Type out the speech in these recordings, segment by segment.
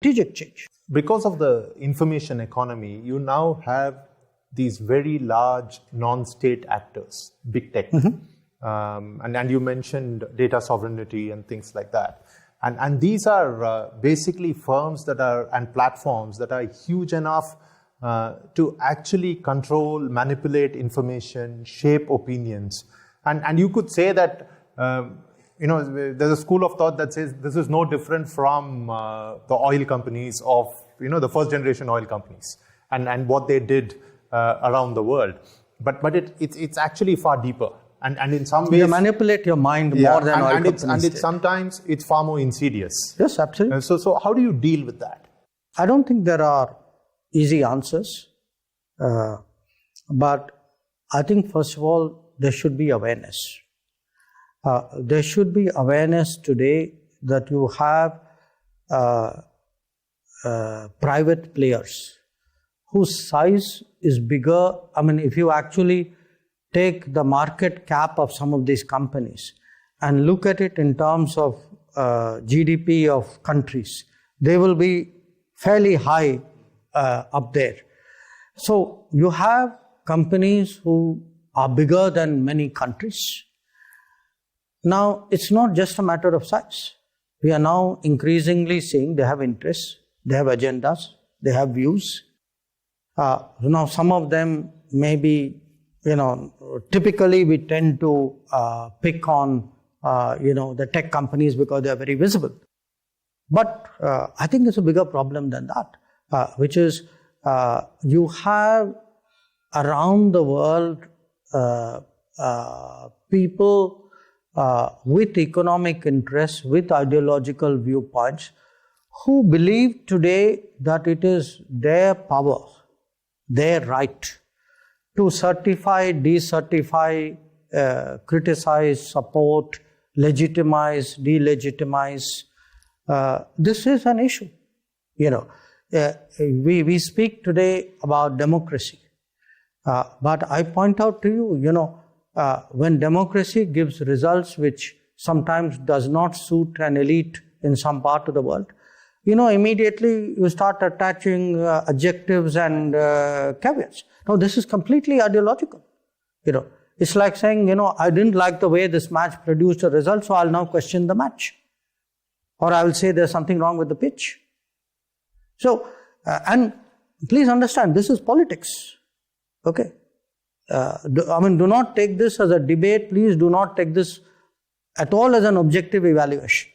strategic change. Because of the information economy, you now have these very large non-state actors, big tech. And you mentioned data sovereignty and things like that. And these are basically firms that are, and platforms that are huge enough to actually control, manipulate information, shape opinions. And you could say that, there's a school of thought that says this is no different from the oil companies of, the first generation oil companies and what they did around the world. But it's actually far deeper. And in some ways, you manipulate your mind more than oil companies. And sometimes it's far more insidious. Yes, absolutely. So how do you deal with that? I don't think there are easy answers. But I think, first of all, there should be awareness. There should be awareness today that you have private players whose size is bigger. I mean, if you actually take the market cap of some of these companies and look at it in terms of GDP of countries, they will be fairly high up there. So you have companies who are bigger than many countries. Now, it's not just a matter of size. We are now increasingly seeing they have interests, they have agendas, they have views. Now, some of them may be, typically we tend to pick on, the tech companies because they are very visible. But I think it's a bigger problem than that, which is you have around the world people with economic interests, with ideological viewpoints, who believe today that it is their power, their right to certify, decertify, criticize, support, legitimize, delegitimize. This is an issue. We speak today about democracy, but I point out to you, when democracy gives results which sometimes does not suit an elite in some part of the world, immediately you start attaching adjectives and caveats. No, this is completely ideological. It's like saying, I didn't like the way this match produced a result, so I'll now question the match. Or I will say there's something wrong with the pitch. So, and please understand, this is politics. Okay? Do not take this as a debate. Please do not take this at all as an objective evaluation.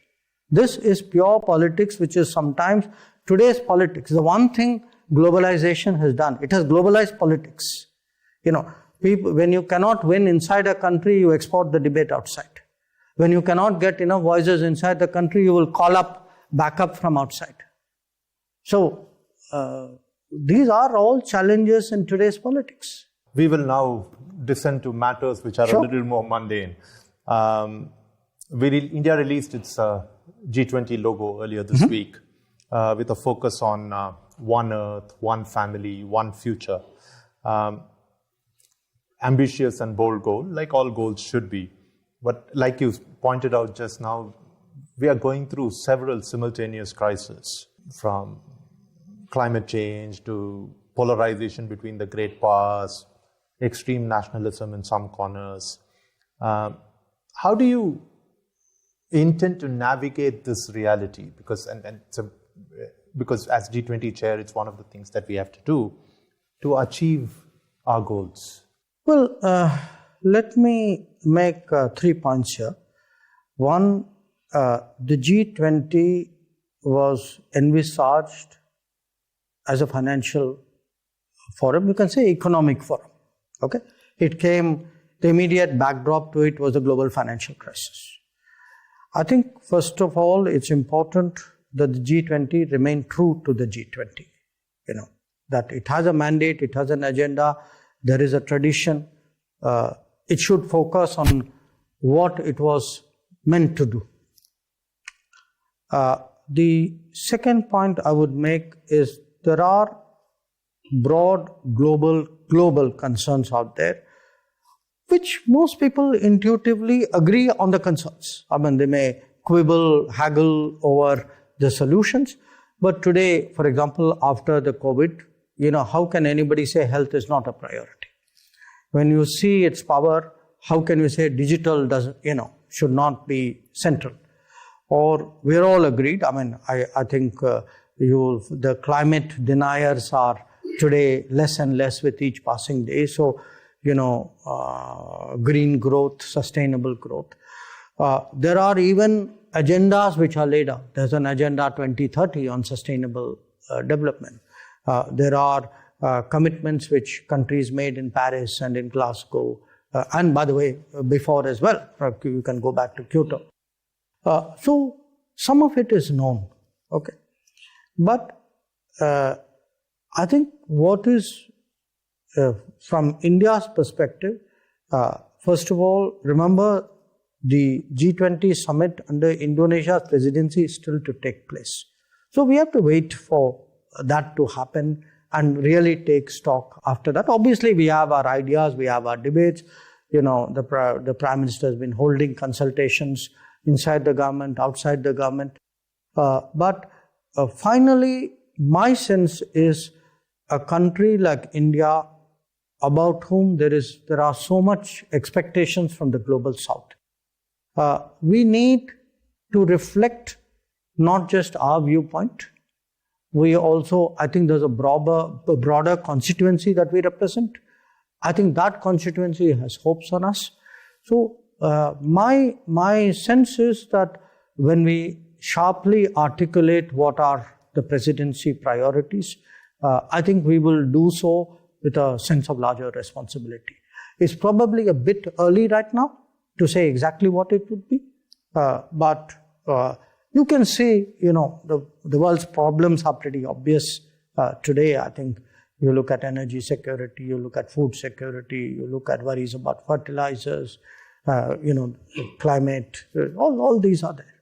This is pure politics, which is sometimes today's politics. The one thing globalization has done, it has globalized politics. People, when you cannot win inside a country, you export the debate outside. When you cannot get enough voices inside the country, you will call up backup from outside. So, these are all challenges in today's politics. We will now descend to matters which are a little more mundane. India released its G20 logo earlier this week with a focus on one Earth, one family, one future. Ambitious and bold goal, like all goals should be. But like you pointed out just now, we are going through several simultaneous crises, from climate change to polarization between the great powers, extreme nationalism in some corners. How do you intend to navigate this reality? Because as G20 chair, it's one of the things that we have to do to achieve our goals. Well, let me make 3 points here. One, the G20 was envisaged as a financial forum, you can say economic forum. Okay, it came, the immediate backdrop to it was the global financial crisis. I think, first of all, it's important that the G20 remain true to the G20. That it has a mandate, it has an agenda, there is a tradition. It should focus on what it was meant to do. The second point I would make is there are broad global concerns out there, which most people intuitively agree on the concerns. They may quibble, haggle over the solutions, But today, for example, after the COVID, how can anybody say health is not a priority? When you see its power, how can you say digital should not be central? Or we're all agreed. I mean, I think the climate deniers are today less and less with each passing day. So, green growth, sustainable growth. There are even agendas which are laid out. There's an Agenda 2030 on sustainable development. There are commitments which countries made in Paris and in Glasgow, and by the way, before as well. You can go back to Kyoto. So some of it is known, okay. But I think what is, from India's perspective, first of all, remember the G20 summit under Indonesia's presidency is still to take place. So we have to wait for that to happen and really take stock after that. Obviously, we have our ideas, we have our debates. The Prime Minister has been holding consultations inside the government, outside the government. But finally, my sense is a country like India, about whom there are so much expectations from the global south. We need to reflect not just our viewpoint. We also, I think there's a broader constituency that we represent. I think that constituency has hopes on us. So my sense is that when we sharply articulate what are the presidency priorities, I think we will do so with a sense of larger responsibility. It's probably a bit early right now to say exactly what it would be, but you can see, the world's problems are pretty obvious today. I think you look at energy security, you look at food security, you look at worries about fertilizers, climate, all these are there.